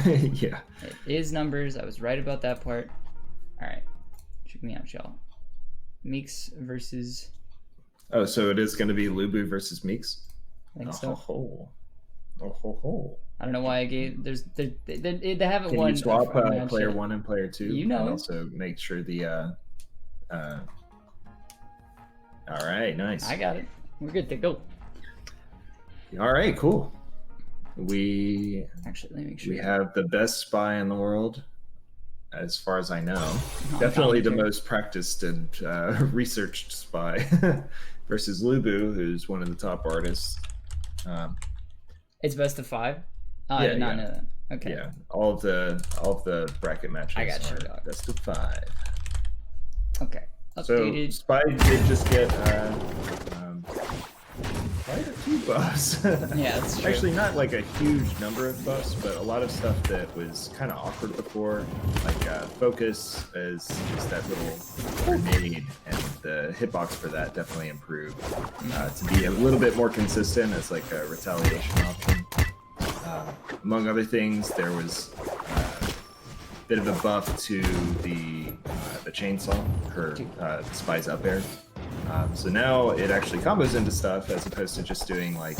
Yeah. It is numbers. I was right about that part. All right, check me out, y'all. Meeks versus. Oh, so it is going to be Lubu versus Meeks? I think Oh so. ho. Oh ho. I don't know why I gave. They haven't Can won. you swap a match player yet. 1 and player 2? You know and it. also make sure the. All right, nice. I got it. We're good to go. All right, cool. We Actually, let me make sure. we have the best spy in the world, as far as I know. On Definitely the commentary. most practiced and researched spy versus Lubu, who's one of the top artists. It's best of 5. Oh, I did not know that. Okay. Yeah, all of the bracket matches I got you, are dog. best of 5. Okay. Updated. So Spy did just get quite a few buffs. Yeah, that's true. Actually, not like a huge number of buffs, but a lot of stuff that was kind of awkward before, like focus is that little grenade, and the hitbox for that definitely improved to be a little bit more consistent as like a retaliation option. Among other things, there was a bit of a buff to the chainsaw, her Spy's up air. So now it actually combos into stuff as opposed to just doing like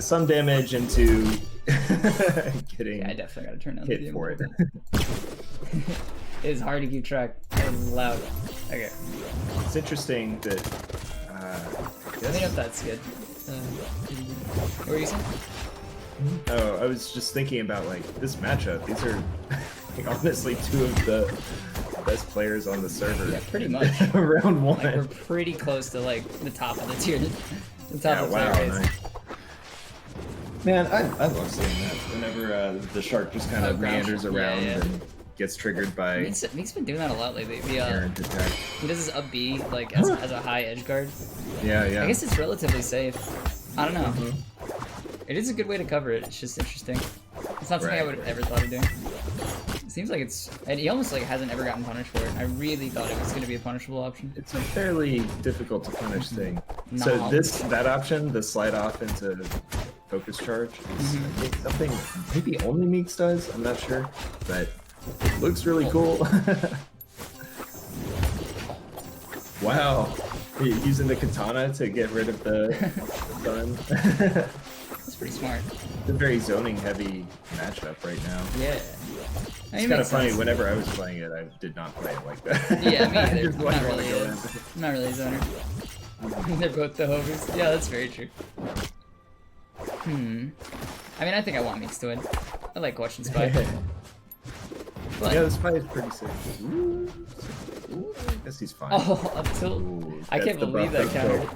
some damage into getting Yeah, I definitely gotta turn down hit the for it. It is hard to keep track. It's loud. Okay. It's interesting that. I think that's good. What were you saying? Oh, I was just thinking about like this matchup. These are like, honestly two of the best players on the server. Yeah, pretty much. Round 1. Like we're pretty close to like the top of the tier. The top of the wow, tier. nice. Man, I love seeing that. Whenever the shark just kind of meanders around and gets triggered by. Meek's been doing that a lot lately. He does his up B like as a high edge guard. Yeah. I guess it's relatively safe. I don't know. Mm-hmm. It is a good way to cover it. It's just interesting. It's not something I would have ever thought of doing. It seems like it's, and he almost like hasn't ever gotten punished for it. I really thought it was going to be a punishable option. It's a fairly difficult to punish thing. So that option, the slide off into focus charge, is I think something maybe only Meeks does. I'm not sure, but it looks really cool. Wow, using the katana to get rid of the gun. That's pretty smart. It's a very zoning heavy matchup right now. Yeah. It's kind of funny. Whenever I was playing it, I did not play it like that. Yeah, me either. Just Not really a zoner. They're both the hovers. Yeah, that's very true. I mean, I think I want Meeks to win. I like watching Spy. But... yeah, the Spy is pretty sick. Ooh, I guess he's fine. Oh, up tilt. I can't believe that countered.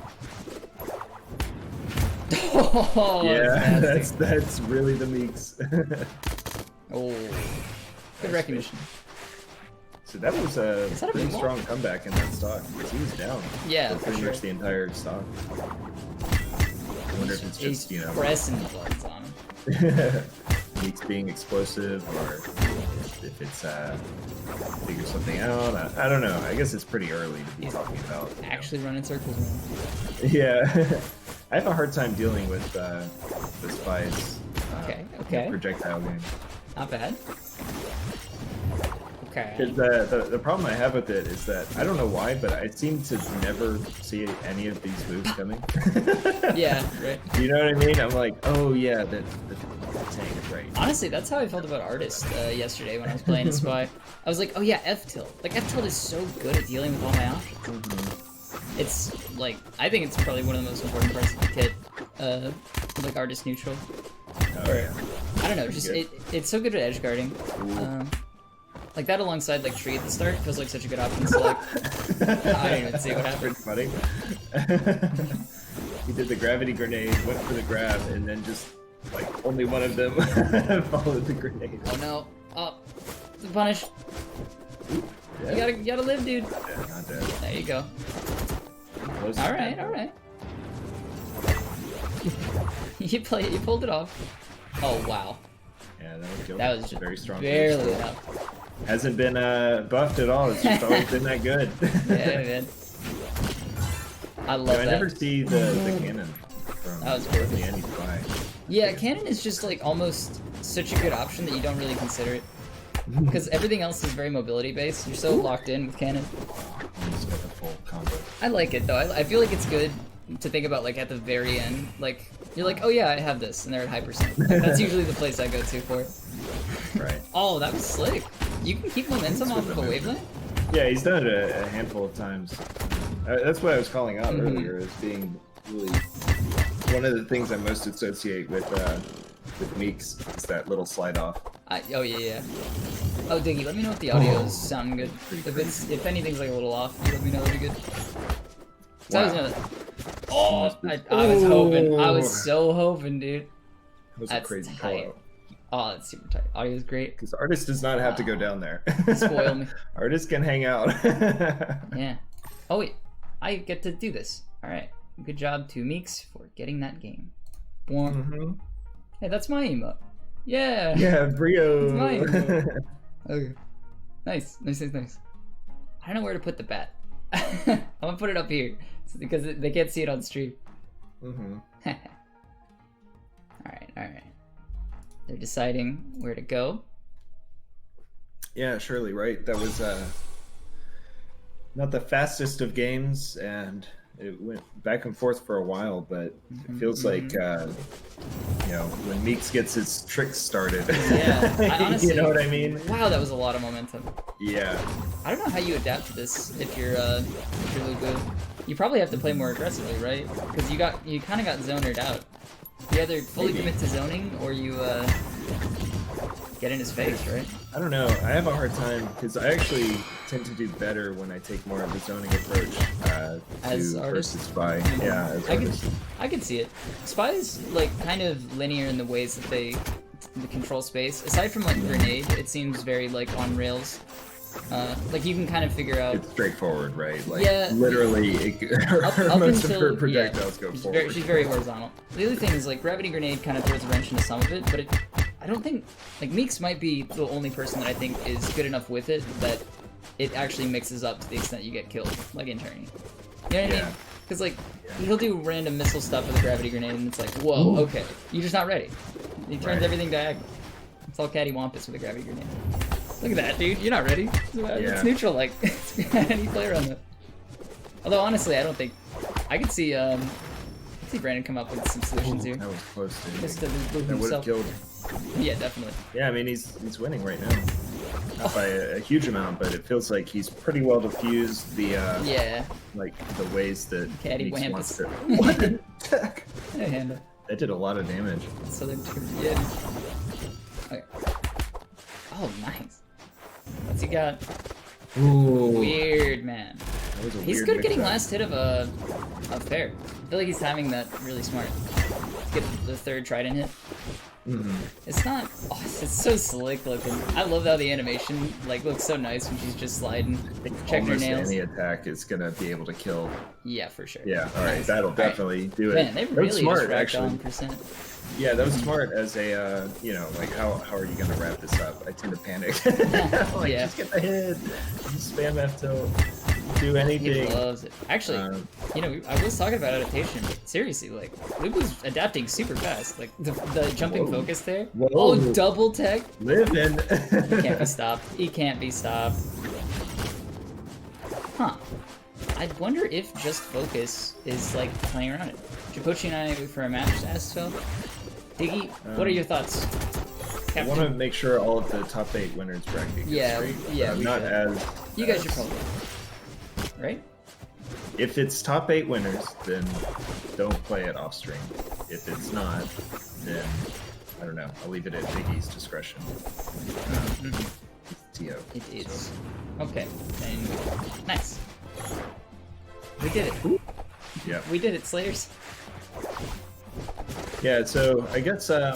Oh, yeah, that's really the Meeks. Oh, good recognition. So that was a pretty strong comeback in that stock because he was down. Yeah, for pretty much the entire stock. I wonder if it's just pressing the buttons on him. Meeks being explosive, or if it's figure something out. I don't know. I guess it's pretty early to be talking about. Actually running circles, man. Yeah. I have a hard time dealing with the Spy's projectile game. Not bad. Okay. The problem I have with it is that I don't know why, but I seem to never see any of these moves coming. Yeah, right. You know what I mean? I'm like, oh yeah, the tank is right. Honestly, that's how I felt about Artist yesterday when I was playing a Spy. I was like, oh yeah, F tilt. Like F tilt is so good at dealing with all my options. It's like, I think it's probably one of the most important parts of the kit. Like Artist neutral. Yeah. I don't know, just it's so good at edge guarding. Like that alongside like tree at the start feels like such a good option to select. I didn't even see what happened. Funny. He did the gravity grenade, went for the grab, and then just like only one of them followed the grenade. Oh no! Oh, the punish. Yeah. You gotta live, dude. Yeah, not dead. There you go. All right. You pulled it off. Oh wow. Yeah, that was good. That was just very strong. Barely enough. Hasn't been buffed at all. It's just always been that good. Yeah, man. I love that. I never see the cannon from that was cool. the any Spy. Yeah, Cannon is just like almost such a good option that you don't really consider it. Because everything else is very mobility based. You're so locked in with Cannon. He's got the full combo. I like it though. I feel like it's good to think about like at the very end. Like you're like, oh yeah, I have this, and they're at high percent. Like, that's usually the place I go to for it. Right. Oh, that was slick. You can keep momentum off of a wavelength? Yeah, he's done it a handful of times. That's what I was calling out earlier as being really one of the things I most associate with Meeks is that little slide off. Oh yeah. Oh Diggy, let me know if the audio is sounding good. If anything's like a little off, let me know, that'd be good. So I was gonna... Oh, I was hoping. I was so hoping, dude. That was That's a crazy tight. call. Oh, that's super tight. Audio's great. Because artist does not have to go down there. Spoil me. Artist can hang out. Yeah. Oh wait, I get to do this. All right. Good job to Meeks for getting that game. Boom. Hey, that's my emote. Yeah. Yeah, Brio. It's my emote. Okay. Nice. I don't know where to put the bat. I'm gonna put it up here because they can't see it on stream. All right. They're deciding where to go. Yeah, surely, right? That was not the fastest of games, and it went back and forth for a while, but it feels like, you know, when Meeks gets his tricks started. Yeah, I honestly, you know what I mean? Wow, that was a lot of momentum. Yeah. I don't know how you adapt to this if you're Lubu. You probably have to play more aggressively, right? Because you kind of got zonered out. You either fully commit to zoning or you get in his face, right? I don't know. I have a hard time because I actually tend to do better when I take more of a zoning approach as to artist? versus spy. Yeah, as artist. I can see it. Spy is like kind of linear in the ways that they control space. Aside from like grenade, it seems very like on rails. Like you can kind of figure out. It's straightforward, right? Like yeah, literally, up most until, of her projectiles go forward. She's very horizontal. The other thing is like gravity grenade kind of throws a wrench into some of it, but I don't think like Meeks might be the only person that I think is good enough with it that it actually mixes up to the extent you get killed, like in Tourney. You know what I mean? Because like he'll do random missile stuff with a gravity grenade, and it's like, whoa, okay, you're just not ready. He turns everything diagonal. It's all cattywampus with a gravity grenade. Look at that, dude. You're not ready. It's neutral, like any player on that. Although honestly, I don't think I could see Brandon come up with some solutions here. That was close to Just to move that would have himself. killed. Yeah, definitely. Yeah, I mean he's winning right now. Not by a huge amount, but it feels like he's pretty well diffused the like the ways that Meeks wants to. What the heck? That did a lot of damage. So they're yeah. Okay. Oh, nice. What's he got? Ooh. Weird, man. That was a He's weird good at getting mix-up. last hit of a fair. I feel like he's having that really smart. Get the third trident hit. It's not. Oh, it's so slick looking. I love how the animation like looks so nice when she's just sliding. Check her Almost nails. any attack is gonna be able to kill. Yeah, for sure. Yeah, all right, that'll definitely do it. Man, they That was really smart, just racked actually. on percent. Yeah, that was smart as a, you know, like how are you gonna wrap this up? I tend to panic. Like, Yeah. just get the hit, just spam F tilt, do He anything. loves it. Actually, you know, I was talking about adaptation, but seriously, like, Lubu's adapting super fast. Like, the jumping focus there. Whoa. Oh, double tech. Living. He can't be stopped. He can't be stopped. Huh. I wonder if just focus is, like, playing around it. Japochi and I for a match as well. Diggy, what are your thoughts? I want to make sure all of the top 8 winners bracket Yeah, straight. yeah, I'm we not should. as. You guys should probably. Right? If it's top 8 winners, then don't play it off stream. If it's not, then I don't know. I'll leave it at Biggie's discretion. TO. It is. Okay. Then, nice. We did it. Yeah. We did it, Slayers. Yeah. So I guess I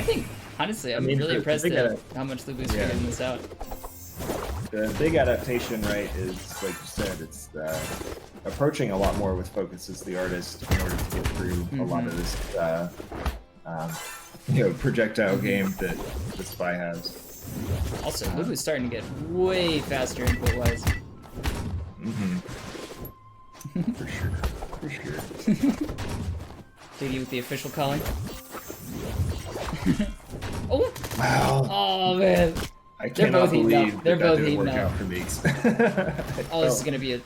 think, honestly, I'm really impressed at how much Lubu's figuring this out. The big adaptation, right, is like you said, it's approaching a lot more with focus as the artist in order to get through a lot of this, you know, projectile game that the Spy has. Also, Lubu's starting to get way faster input-wise. For sure. Diggy with the official calling. Oh! Wow. Oh, man. I They're cannot both heating believe up. They're that both didn't heating work up. out for Meeks. Oh, this is gonna be a...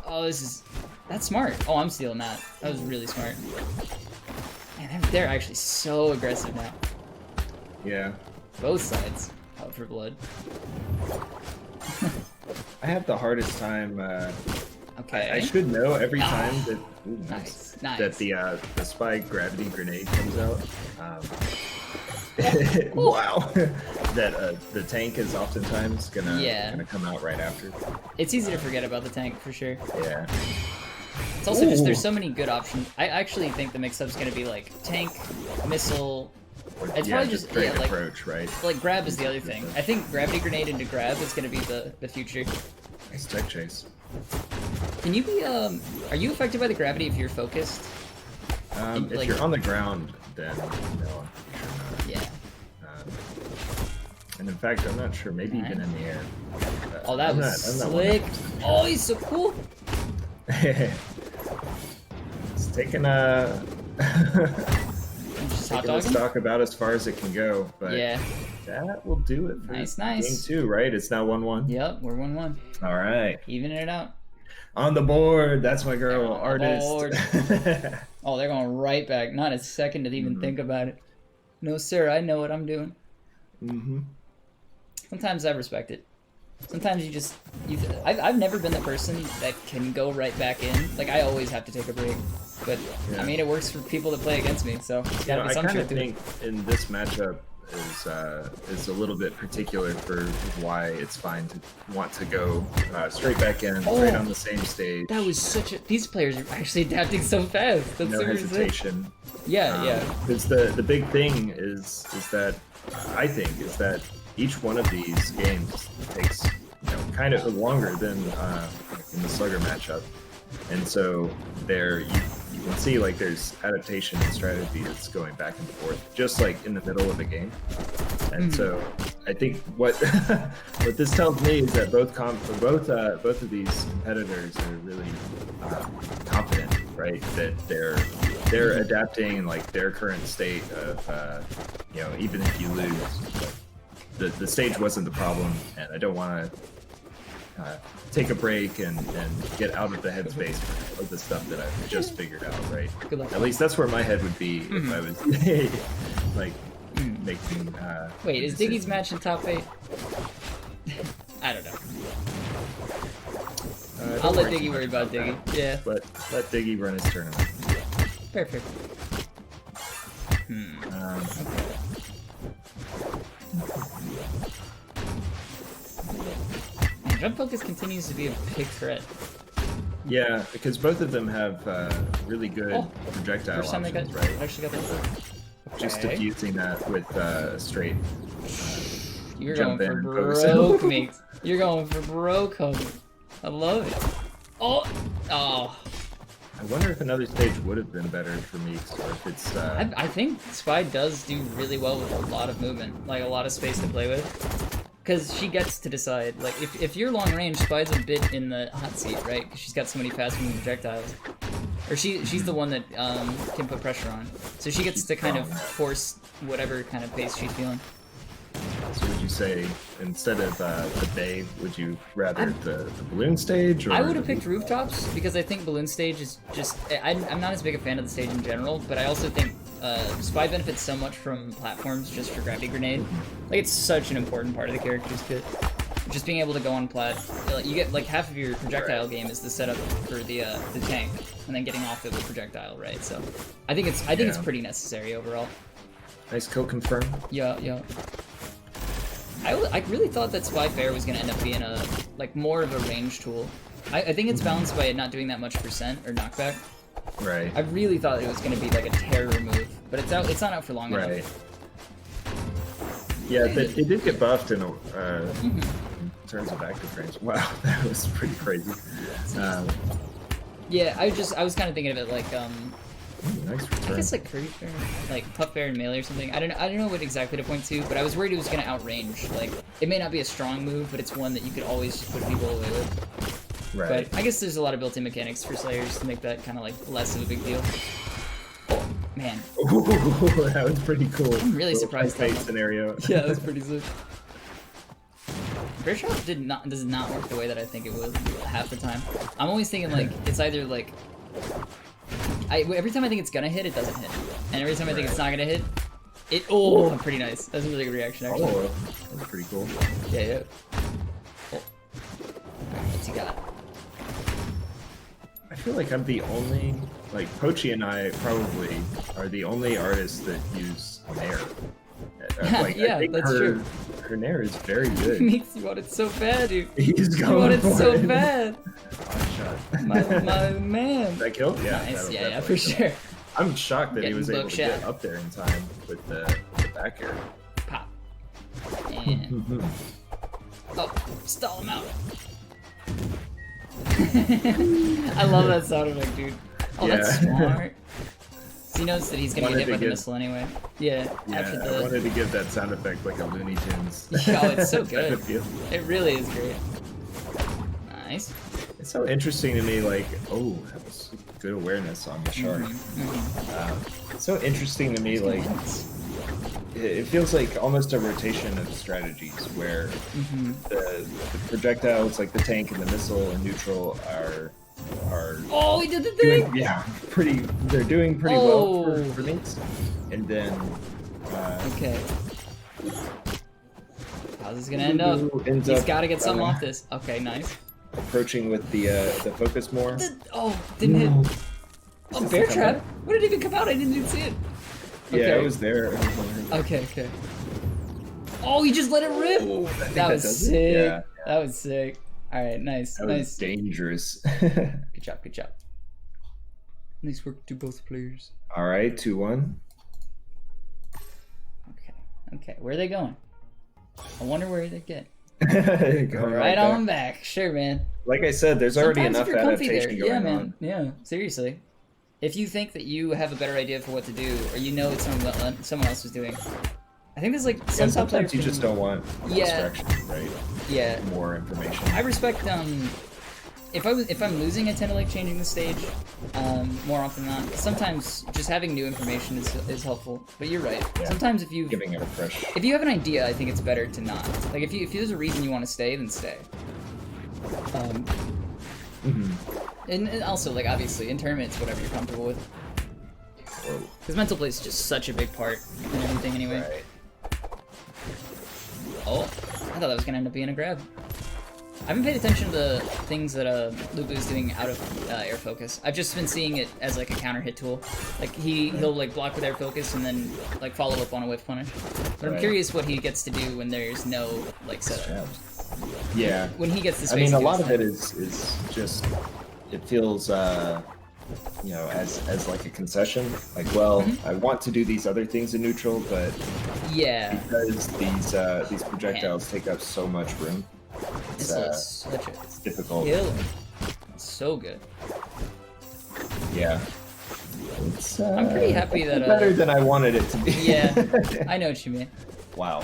Oh, this is... That's smart. Oh, I'm stealing that. That was really smart. Man, they're actually so aggressive now. Yeah. Both sides out for blood. I have the hardest time. Okay. I should know every time that ooh, Nice. that the spy gravity grenade comes out. Wow. That the tank is oftentimes gonna come out right after. It's easy to forget about the tank for sure. Yeah. It's also just there's so many good options. I actually think the mix-up's gonna be like tank, missile. It's yeah, probably just straight like approach, right? like grab is the other thing. I think gravity grenade into grab is gonna be the future. Nice tech chase. Can you be are you affected by the gravity if you're focused? If like- you're on the ground, then no, I'm pretty sure not. Yeah. And in fact, I'm not sure. Maybe even in the air. Oh, that I'm was not slick. 100% Oh, he's so cool. It's taking a I'm just hot taking the dogging. stock about as far as it can go, but Yeah. that will do it for Nice, game nice. 2, right? It's now 1-1. Yep, we're 1-1. All right, Evening it out. on the board. That's my girl, On the artist. board. Oh, they're going right back. Not a second to even think about it. No, sir, I know what I'm doing. Sometimes I respect it. Sometimes you just... I've never been the person that can go right back in. Like, I always have to take a break. But, Yeah. I mean, it works for people that play against me, so there's You gotta know, be I some kind truth of to it. think in this matchup is a little bit particular for why it's fine to want to go straight back in, right on the same stage. That was such a... These players are actually adapting so fast. That's No super sick. hesitation. Yeah, yeah. Because the big thing is that I think is that each one of these games takes kind of longer than in the Slugger matchup, and so there you can see like there's adaptation and strategy that's going back and forth, just like in the middle of a game. And so I think what what this tells me is that both of these competitors are really confident, right? That they're adapting like their current state of even if you lose, like, the stage wasn't the problem, and I don't want to take a break and get out of the headspace of the stuff that I've just figured out, right? Good luck. At least that's where my head would be if I was like making. Wait, is decisions. Diggy's match in top 8? I don't know. Don't I'll let worry Diggy too worry much about that. Diggy. Yeah, Let Diggy run his tournament. perfect. Man, jump focus continues to be a big threat. Yeah, because both of them have really good projectile First time options, they right? actually got that. Just Okay. diffusing that with straight. You're jump going for in, focus. broke, Meeks. You're going for broke, homie. I love it. Oh! Oh. I wonder if another stage would have been better for me, or if it's. I think Spy does do really well with a lot of movement, like a lot of space to play with. Because she gets to decide, like, if you're long range, Spy's a bit in the hot seat, right? Because she's got so many fast moving projectiles. Or she's the one that can put pressure on. So she gets to kind of force whatever kind of pace she's feeling. So would you say instead of the bay, would you rather the balloon stage? Or I would have picked rooftops because I think balloon stage is just. I'm not as big a fan of the stage in general, but I also think Spy benefits so much from platforms just for gravity grenade. Like it's such an important part of the character's kit. Just being able to go on plat, like, you get like half of your projectile game is the setup for the tank, and then getting off it with projectile, right? So I think it's pretty necessary overall. Nice kill confirm. Yeah, yeah. I really thought that Spy Fair was going to end up being more of a range tool. I think it's balanced by it not doing that much percent or knockback. Right. I really thought it was going to be like a terror move, but it's not out for long Right. enough. Yeah, it did get buffed in terms of active frames. Wow, that was pretty crazy. Yeah, I was kind of thinking of it like Nice return. I guess like Curry Fair, like Puff Bear and Melee or something. I don't know what exactly to point to, but I was worried it was gonna outrange. Like it may not be a strong move, but it's one that you could always just put people away with. Right. But I guess there's a lot of built-in mechanics for Slayers to make that kind of like less of a big deal. Oh, Man, Ooh, that was pretty cool. I'm really Little surprised fight how much- scenario. yeah, that's pretty sick. Bear Trap does not work the way that I think it would half the time. I'm always thinking like it's either like every time I think it's gonna hit, it doesn't hit, and every time I think it's not gonna hit, it pretty nice. That's a really good reaction actually. Oh, that's pretty cool. Yeah. Oh. What's he got? I feel like I'm the only, like, Pochi and I probably are the only artists that use Nair. Like, Yeah, I think that's true. Her Nair is very good. Meeks, you want it so bad, dude. He's You going want it for so it. bad. Oh, shot. My man. That killed? Yeah. Nice, that'll yeah, definitely for kill. sure. I'm shocked that he Getting was able book to shot. get up there in time with the back air. Pop. And oh, stall him out. I love that sound effect, dude. Oh, that's Yeah. smart. So he knows that he's gonna get Wanted hit by to the give- missile anyway. Yeah, after Yeah, I the. wanted to give that sound effect like a Looney Tunes. Oh, it's so type good. of feel. It really is great. Nice. It's so interesting to me, like, oh, that was good awareness on the shark. It's so interesting to me, like, it feels like almost a rotation of strategies where the projectiles, like the tank and the missile and neutral, are Oh, he did the thing! doing, yeah, they're doing pretty well for Meeks. And then Okay. How's this gonna end up? ends He's up, gotta get something off this. Okay, nice. approaching with the focus more. Didn't hit. Ooh. Oh, bear trap? When did it even come out? I didn't even see it. Yeah, Okay. it was there. Okay. Oh, he just let it rip. Oh, I think That was does it. sick. Yeah, That was sick. All right, nice, that was nice. dangerous. Good job. Nice work to both players. All right, 2-1. Okay. Where are they going? I wonder where they get. Going Right back. on back. Sure, man. Like I said, there's already Sometimes enough if you're comfy adaptation there, going yeah, man. on. Yeah, seriously. If you think that you have a better idea for what to do, or you know what someone else is doing, I think there's like some top Sometimes players you can- just don't want Yeah. distraction, right? Yeah, More information. I respect if I'm losing, I tend to like changing the stage more often than not. Sometimes just having new information is helpful. But you're right. Yeah. Sometimes if Giving it a fresh. you have an idea, I think it's better to not. Like if there's a reason you want to stay, then stay. And also like obviously in tournaments, whatever you're comfortable with. Because mental play is just such a big part in everything anyway. Right. Oh, I thought that was gonna end up being a grab. I haven't paid attention to the things that Lubu is doing out of air focus. I've just been seeing it as like a counter hit tool. Like he'll like block with air focus and then like follow up on a whiff punish. But I'm Right. curious what he gets to do when there's no like setup. Yeah. When he gets the space. I mean, to a do lot his of it thing. is just, it feels, you know, as like a concession. Like, well, I want to do these other things in neutral, but Yeah. because these projectiles take up so much room, This it's, looks such a it's difficult. kill. So good. Yeah. It's, I'm pretty happy that better than I wanted it to be. Yeah, I know what you mean. Wow.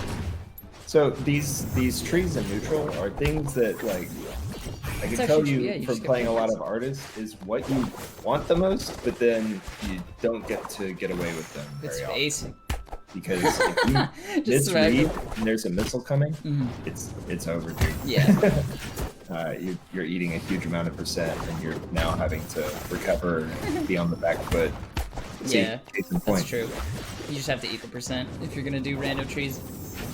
So these trees in neutral are things that like I can tell actually true, you yeah, you from just get playing a lot focus. of artists is what you want the most, but then you don't get to get away with them It's very often. basic. Because if you Just smack misread him. and there's a missile coming, Mhm. it's over, dude. Yeah. You're eating a huge amount of percent, and you're now having to recover and be on the back foot. See, Yeah, case in point. That's true. You just have to eat the percent if you're gonna do random trees.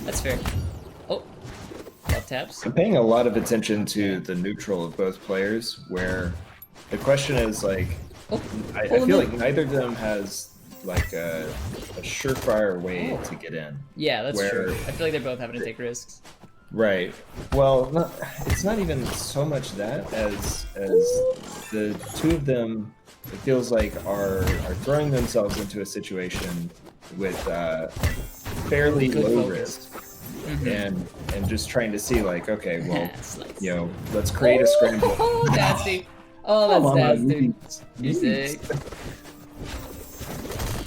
That's fair. Oh, love taps. I'm paying a lot of attention to the neutral of both players, where the question is like, Oh, I pull him feel in. like neither of them has like a surefire way to get in. Yeah, that's where- true. I feel like they're both having to take risks. Right. Well, it's not even so much that as the two of them. It feels like are throwing themselves into a situation with fairly Good low focus. risk, and just trying to see like, okay, well, Slice. you know, let's create a scramble. Oh, nasty. Oh, Come on, that's nasty. Meeks. You're sick.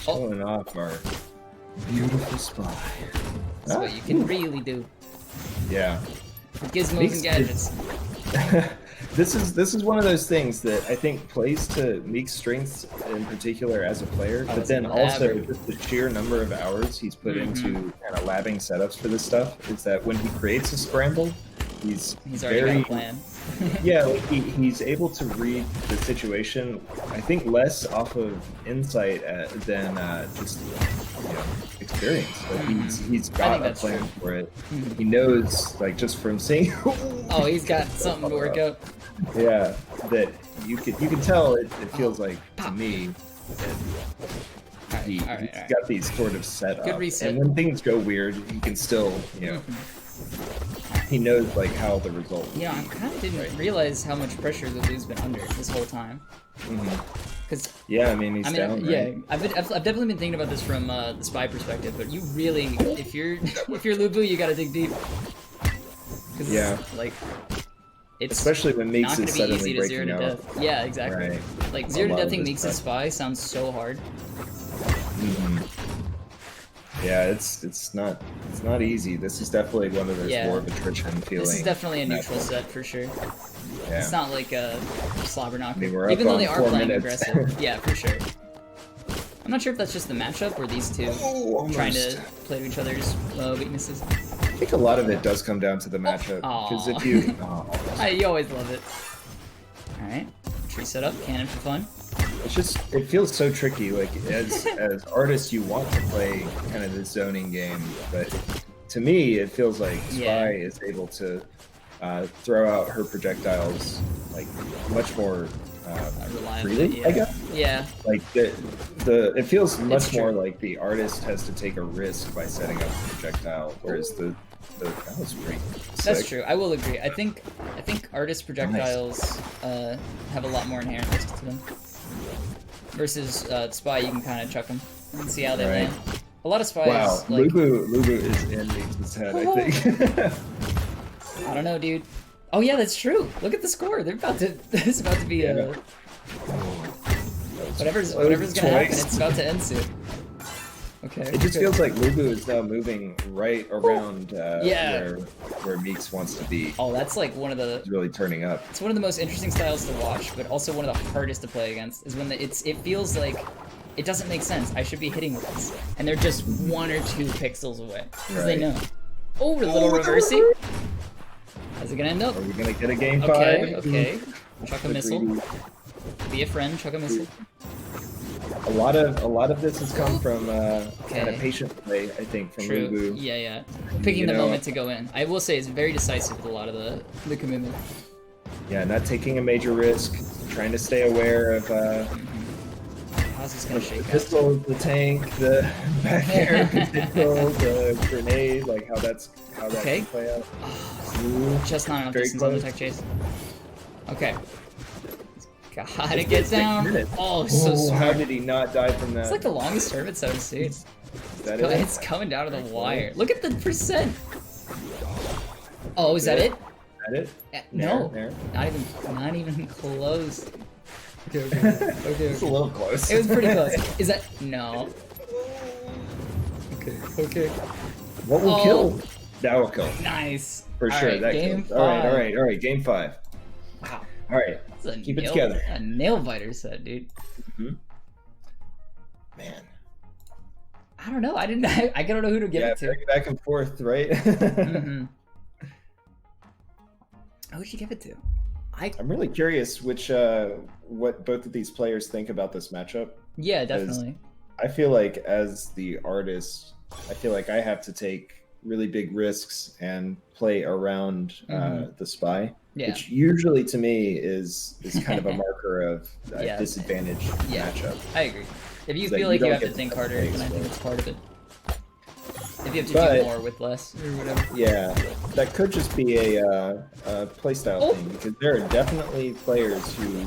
Showing off our beautiful spy. That's what you can really do. Yeah. Gizmos Meeks and gadgets. this is one of those things that I think plays to Meek's strengths in particular as a player, but then also just the sheer number of hours he's put into kind of labbing setups for this stuff is that when he creates a scramble, he's already very got a plan. yeah, like he's able to read the situation. I think less off of insight than just experience. Like he's got a plan for it. He knows, like just from seeing. Oh, he's got something to work out. Yeah, that you can tell. It feels like to me. He's got these sort of set up, and when things go weird, he can still, he knows like how the result. Yeah, I kind of didn't realize how much pressure Lulu's been under this whole time. Because yeah, I mean he's down. Yeah, right? I've definitely been thinking about this from the spy perspective. But you really, if you're Lubu, you gotta dig deep. Yeah, like it's especially when Meeks is not gonna be easy to breaking 0 to out. death. Yeah, exactly. Right. Like 0 to deathing Meeks as spy sounds so hard. Yeah, it's not easy. This is definitely one of those war of attrition feeling. This is definitely a neutral set for sure. Yeah. It's not like a slobber knocker. I mean, even though they are playing aggressive. Yeah, for sure. I'm not sure if that's just the matchup or these two trying to play to each other's weaknesses. I think a lot of it does come down to the matchup. Because if you... you always love it. Alright. Tree setup, cannon for fun. It's just, it feels so tricky. Like, as artists, you want to play kind of this zoning game, but to me, it feels like Spy is able to throw out her projectiles, like, much more freely, I guess? Yeah. Like, it feels much more like the artist has to take a risk by setting up a projectile, whereas that was pretty sick. That's true. I will agree. I think artist projectiles have a lot more inherent risk to them. Versus Spy, you can kind of chuck them and see how they land. A lot of Spies. Wow, like, Lubu is in Meeks' head, I think. I don't know, dude. Oh yeah, that's true. Look at the score. They're about to. It's about to be whatever's gonna happen. It's about to end soon. Okay. It just feels like Lubu is now moving right around where Meeks wants to be. Oh, that's like one of the. It's really turning up. It's one of the most interesting styles to watch, but also one of the hardest to play against. Is when it feels like it doesn't make sense. I should be hitting with this, and they're just 1 or 2 pixels away because they know. Oh, a little reversey. How's it gonna end up? Are we gonna get a game 5? Okay. Chuck a missile. Be a friend. Chuck a missile. A lot of this has come from kind of patient play, I think, from Lubu. Yeah. Picking the moment to go in. I will say it's very decisive with a lot of the commitment. Yeah, not taking a major risk, trying to stay aware of how's this gonna shake pistol, the tank, the back air pistol, the grenade, like how that can play out. Just not enough distance on the tech chase. Okay. Gotta get down. Oh, so smart. How did he not die from that? It's like the longest tournament so soon. It's coming down to the wire. Look at the percent. Oh, is that it? Is that it? No, not even close. Okay. It's a little close. It was pretty close. Is that no? Okay. What will kill? That will kill. Nice. For sure, right, that kills. All right. Game 5. Wow. All right. Keep it together. A nail biter set, dude. Man. I don't know. I don't know who to give it to. Back and forth, right? Who would you give it to? I'm really curious what both of these players think about this matchup. Yeah, definitely. I feel like as the artist, I feel like I have to take really big risks and play around the spy, which usually to me is kind of a marker of a disadvantaged matchup. I agree. If you feel like you have to think harder, then I think it's part of it. If you have to do more with less or whatever. Yeah, that could just be a playstyle thing, because there are definitely players who,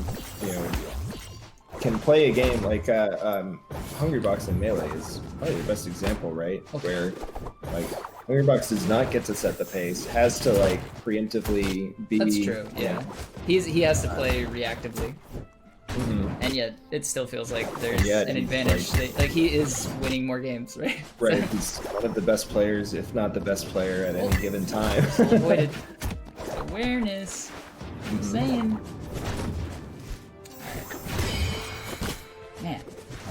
can play a game like Hungrybox in Melee is probably the best example, right? Where like Hungrybox does not get to set the pace, has to like preemptively be. That's true. Yeah, he has to play reactively. And yet, it still feels like there's an advantage. Like he is winning more games, right? Right. He's one of the best players, if not the best player, at any given time. Avoided. Awareness. I'm saying. Man.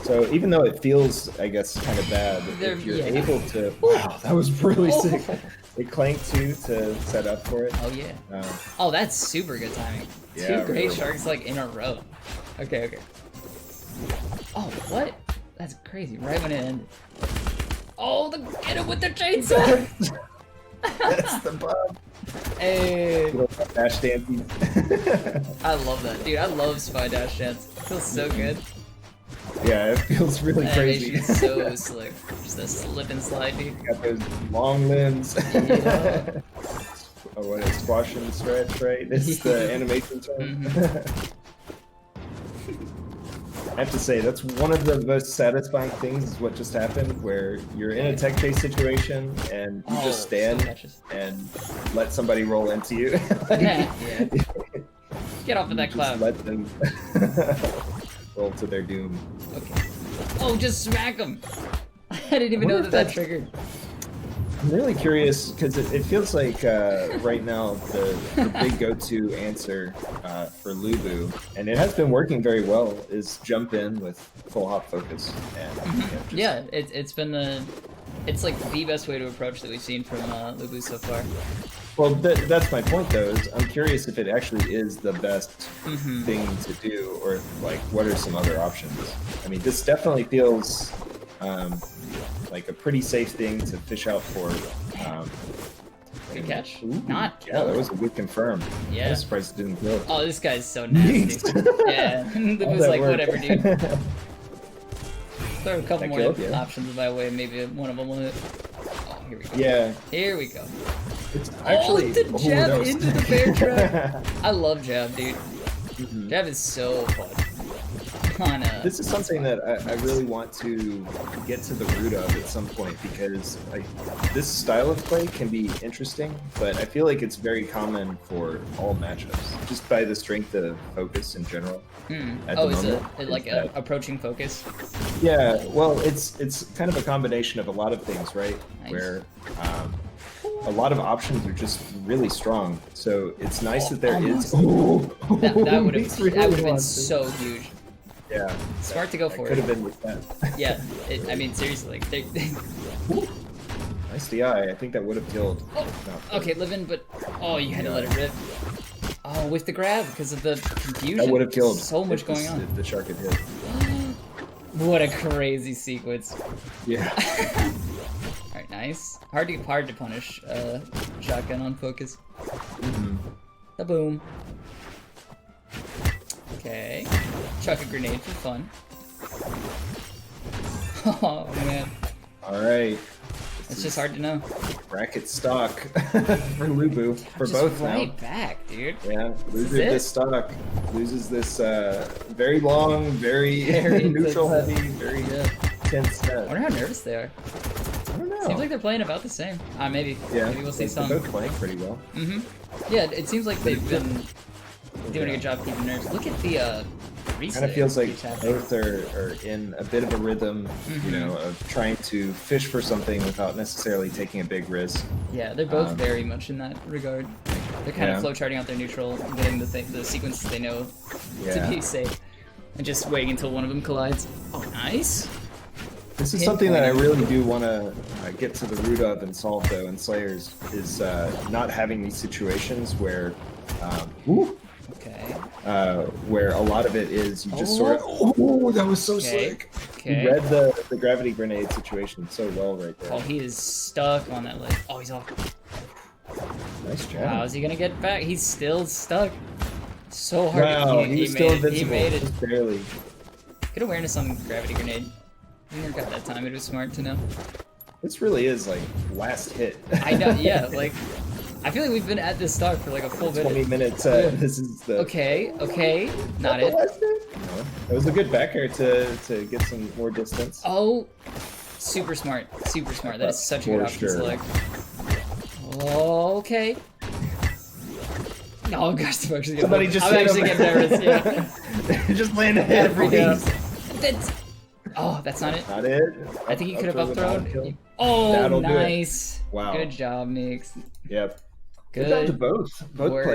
So even though it feels, I guess, kind of bad, if you're able to... Wow, that was really sick. It clanked too to set up for it. Oh, yeah. Oh, that's super good timing. Yeah, 2 great really. sharks, like, in a row. Okay, okay. Oh, what? That's crazy. Right when it ended. Oh, get him with the chainsaw! That's the bug. Hey. Dash dancing. I love that, dude. I love Spy Dash Dance. It feels so good. Yeah, it feels really crazy. Animation's so slick. Just a slip and slide, dude. Got those long limbs. Yeah. Oh, what is squash and stretch, right? It's the animation term. I have to say, that's one of the most satisfying things is what just happened, where you're in a tech chase situation and you just stand and let somebody roll into you. Yeah. Get off of that cloud. Let them roll to their doom. Okay. Oh, just smack him! I didn't even know that triggered. I'm really curious because it feels like right now the big go-to answer for Lubu, and it has been working very well, is jump in with full hop focus. And, yeah, it's been it's like the best way to approach that we've seen from Lubu so far. Well, that's my point though. Is I'm curious if it actually is the best thing to do, or like what are some other options? I mean, this definitely feels like a pretty safe thing to fish out for. Good catch. Ooh, Not yeah, that was a good confirm. Yeah. I was surprised it didn't kill. Oh, this guy's so nasty. Yeah, it was like, whatever, dude. Throw a couple more options my way, maybe one of them will hit. Oh, here we go. Yeah. Here we go. It's actually... the jab into the bear trap. I love jab, dude. Jab is so fun. This is something that I really want to get to the root of at some point, because this style of play can be interesting, but I feel like it's very common for all matchups, just by the strength of focus in general. Is it like approaching focus? Yeah, well, it's kind of a combination of a lot of things, right? Nice. Where a lot of options are just really strong, so it's nice that there is... That would have been so huge. Yeah. Smart to go for it. Could have been with that. Yeah, I mean, seriously. Nice DI. I think that would have killed. Oh, okay, Livin, but... Oh, you had to let it rip. Oh, with the grab, because of the confusion. That would have killed. So much going on. If the shark had hit. What a crazy sequence. Yeah. Alright, nice. Hard to punish shotgun on focus. The boom. Okay. Chuck a grenade for fun. Oh man. Alright. It's just hard to know. Bracket stock for Lubu. For both right now. Back, dude. Yeah, loses this stock. Loses this very long, very neutral heavy, very tense set. I wonder how nervous they are. I don't know. Seems like they're playing about the same. Maybe. Yeah, maybe we'll see some. They're both playing pretty well. Yeah, it seems like they've been doing a good job keeping nerves. Look at the kind of feels like both are in a bit of a rhythm, you know, of trying to fish for something without necessarily taking a big risk. Yeah, they're both very much in that regard. They're kind of flowcharting out their neutral, getting the sequences they know to be safe, and just waiting until one of them collides. Oh, nice. This is something that I really do want to get to the root of and solve, though, in Slayers, is not having these situations where, where a lot of it is you just sort of, oh, that was so slick. You read the gravity grenade situation so well right there. Oh, he is stuck on that ledge. Oh, he's off. Nice job. How is he gonna get back? He's still stuck. So hard. Wow, he's still invincible. He made it. Just barely. Good awareness on gravity grenade. You never got that time. It was smart to know. This really is like last hit. I know. Yeah, like I feel like we've been at this stock for like a full 20 minutes. This is the. Okay. Not it. No, it was a good back air to get some more distance. Oh, super smart. Super smart. That is such a good option to select. Okay. Oh gosh, I'm actually getting nervous. Yeah. Just landed every time. Oh, that's not it. Not it. I think he could have upthrown. Oh, that'll nice. Wow. Good job, Meeks. Yep. Good job to both players.